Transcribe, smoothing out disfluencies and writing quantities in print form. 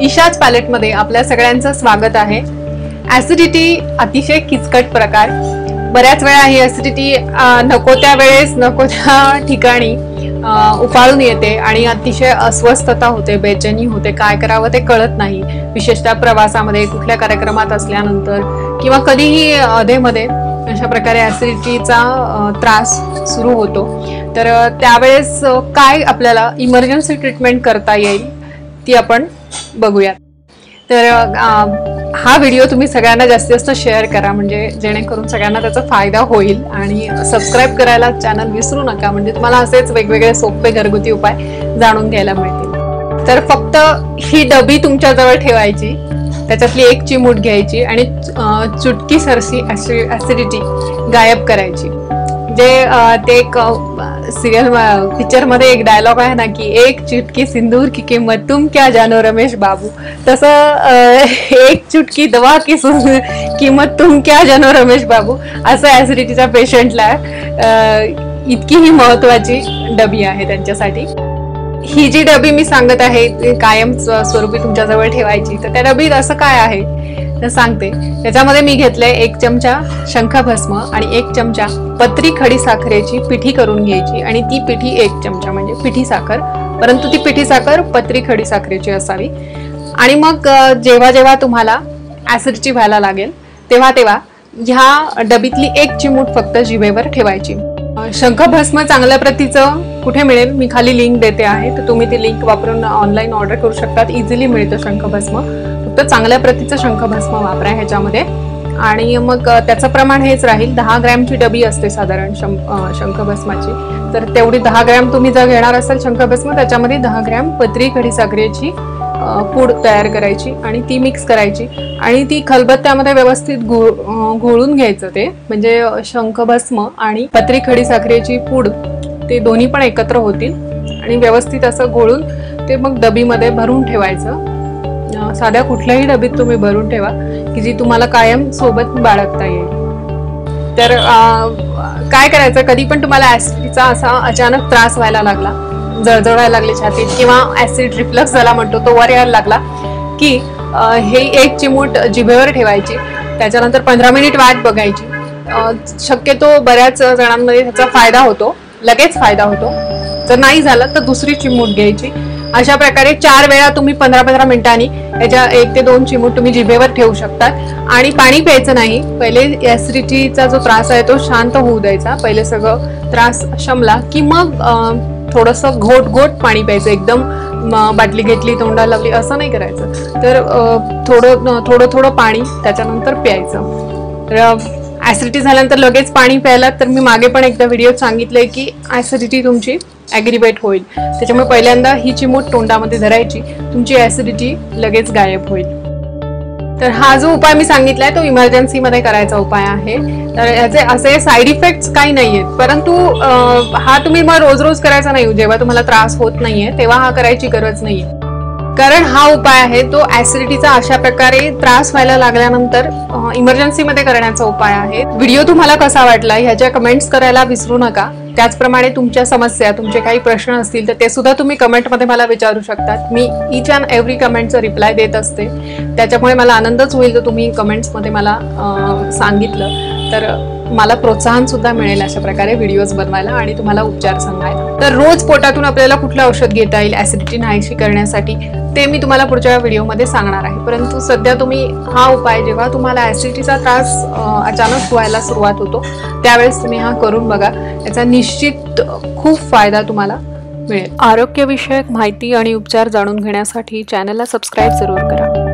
ईशाज पॅलेटमध्ये आपल्या सगळ्यांचं स्वागत आहे। ऍसिडिटी अतिशय किचकट प्रकार, बऱ्याच वेळा ही ऍसिडिटी नको त्या वेळेस नको त्या ठिकाणी उफाळून येते आणि अतिशय अस्वस्थता होते, बेचैनी होते, काय करावं ते कळत नाही। विशेषतः प्रवासामध्ये, कुठल्या कार्यक्रमात असल्यानंतर किंवा कधीही अधेमध्ये अशा प्रकारे ऍसिडिटीचा त्रास सुरू होतो। तर त्यावेळेस काय आपल्याला इमर्जन्सी ट्रीटमेंट करता येईल ती आपण बघूया। तर हा व्हिडिओ तुम्ही सगळ्यांना जास्तीत जास्त शेअर करा, म्हणजे जेणेकरून सगळ्यांना त्याचा फायदा होईल। आणि सबस्क्राइब करायला चॅनल विसरू नका, म्हणजे तुम्हाला असेच वेगवेगळे सोपे घरगुती उपाय जाणून घ्यायला मिळतील। तर फक्त ही डबी तुमच्या जवळ ठेवायची, त्याच्यातली एक चिमूट घ्यायची आणि चुटकी सरशी ऍसिडिटी गायब करायची। जे ते एक सिरियल पिक्चर मध्ये एक डायलॉग आहे ना की एक चुटकी सिंदूर की किंमत तुम क्या जानो रमेश बाबू, तसं एक चुटकी दवा की किंमत तुम क्या जानो रमेश बाबू, असं ऍसिडिटीच्या पेशंटला इतकी ही महत्वाची डबी आहे त्यांच्यासाठी। ही जी डबी मी सांगत आहे कायम स्वरूपी तुमच्या जवळ ठेवायची, तर त्या डबीत असं काय आहे तर सांगते। त्याच्यामध्ये मी घेतलंय 1 चमचा शंखभस्म आणि 1 चमचा पत्री खडी साखरेची पिठी करून घ्यायची, आणि ती पिठी 1 चमचा म्हणजे पिठी साखर, परंतु ती पिठी साखर पत्री खडी साखरेची असावी। आणि मग जेव्हा जेव्हा तुम्हाला ऍसिडिटी व्हायला लागेल तेव्हा तेव्हा ह्या डबीतली 1 चिमूट फक्त जिभेवर ठेवायची। शंखभस्म चांगल्या प्रतीचं कुठे मिळेल मी खाली लिंक देते आहे, तर तुम्ही ती लिंक वापरून ऑनलाईन ऑर्डर करू शकतात, इझिली मिळतं शंखभस्म। फक्त चांगल्या प्रतीचं शंखभस्म वापरा ह्याच्यामध्ये। आणि मग त्याचं प्रमाण हेच राहील, 10 ग्रॅमची डबी असते साधारण शंखभस्माची, तर तेवढी 10 ग्रॅम तुम्ही जर घेणार असाल शंखभस्म, त्याच्यामध्ये 10 ग्रॅम पत्री खडी साखरेची पूड तयार करायची आणि ती मिक्स करायची आणि ती खलबत्त्यामध्ये व्यवस्थित घोळून घ्यायचं। ते म्हणजे शंखभस्म आणि पत्री खडी साखरेची पूड ते दोन्ही पण एकत्र होतील आणि व्यवस्थित असं घोळून ते मग डबीमध्ये भरून ठेवायचं। साध्या कुठल्याही डबीत तुम्ही भरून ठेवा की जी तुम्हाला कायम सोबत बाळगता येईल। तर काय करायचं, कधी पण तुम्हाला ऍसिडिटीचा असा अचानक त्रास व्हायला लागला, जळजळायला लागली छातीत किंवा ऍसिड रिफ्लक्स झाला म्हणतो तो वर यायला लागला की हे 1 चिमूट जिभेवर ठेवायची, त्याच्यानंतर 15 मिनिट वाट बघायची। शक्यतो बऱ्याच जणांमध्ये त्याचा फायदा होतो, लगेच फायदा होतो। जर नाही झालं तर दुसरी चिमूट घ्यायची। अशा प्रकारे 4 वेळा तुम्ही 15-15 मिनिटांनी याच्या 1 ते 2 चिमूट तुम्ही जिभेवर ठेवू शकतात। आणि पाणी प्यायचं नाही, पहिले ऍसिडिटीचा जो त्रास आहे तो शांत होऊ द्यायचा, पहिले सगळं त्रास शमला की मग थोडंसं घोट पाणी प्यायचं, एकदम बाटली घेतली तोंडाला लावली असं नाही करायचं। तर थोडं पाणी त्याच्यानंतर प्यायचं। तर ऍसिडिटी झाल्यानंतर लगेच पाणी प्यायला, तर मी मागे पण एकदा व्हिडिओत सांगितलंय की ऍसिडिटी तुमची ॲग्रिवेट होईल, त्याच्यामुळे पहिल्यांदा ही चिमूट तोंडामध्ये धरायची, तुमची ऍसिडिटी लगेच गायब होईल। तर हा जो उपाय मी सांगितलाय तो इमर्जन्सी मध्ये करायचा उपाय आहे। तर याचे असे साईड इफेक्ट्स काही नाहीयेत, परंतु हा तुम्ही मग रोज रोज करायचा नाही, जेव्हा तुम्हाला त्रास होत नाहीये तेव्हा हा करायची गरज नाहीये, कारण हा उपाय आहे तो ऍसिडिटीचा अशा प्रकारे त्रास व्हायला लागल्यानंतर इमर्जन्सी मध्ये करण्याचा उपाय आहे। व्हिडिओ तुम्हाला कसा वाटला ह्याच्या कमेंट्स करायला विसरू नका। त्याचप्रमाणे तुमच्या समस्या, तुमचे काही प्रश्न असतील तर ते सुद्धा तुम्ही कमेंटमध्ये मला विचारू शकतात। मी ईच अँड एव्हरी कमेंटचं रिप्लाय देत असते, त्याच्यामुळे मला आनंदच होईल जर तुम्ही कमेंट्समध्ये मला सांगितलं, तर मला प्रोत्साहन सुद्धा मिळेल अशा प्रकारे व्हिडिओज बनवायला आणि तुम्हाला उपचार सांगायला। तर रोज पोटातून आपल्याला कुठलं औषध घेता येईल ऍसिडिटी नाहीशी करण्यासाठी ते मी तुम्हाला पुढच्या व्हिडिओमध्ये सांगणार आहे, परंतु सध्या तुम्ही हा उपाय जेव्हा तुम्हाला ऍसिडिटीचा त्रास अचानक व्हायला सुरुवात होतो त्यावेळेस तुम्ही हा करून बघा, याचा निश्चित खूप फायदा तुम्हाला मिळेल। आरोग्यविषयक माहिती आणि उपचार जाणून घेण्यासाठी चॅनलला सबस्क्राईब जरूर करा।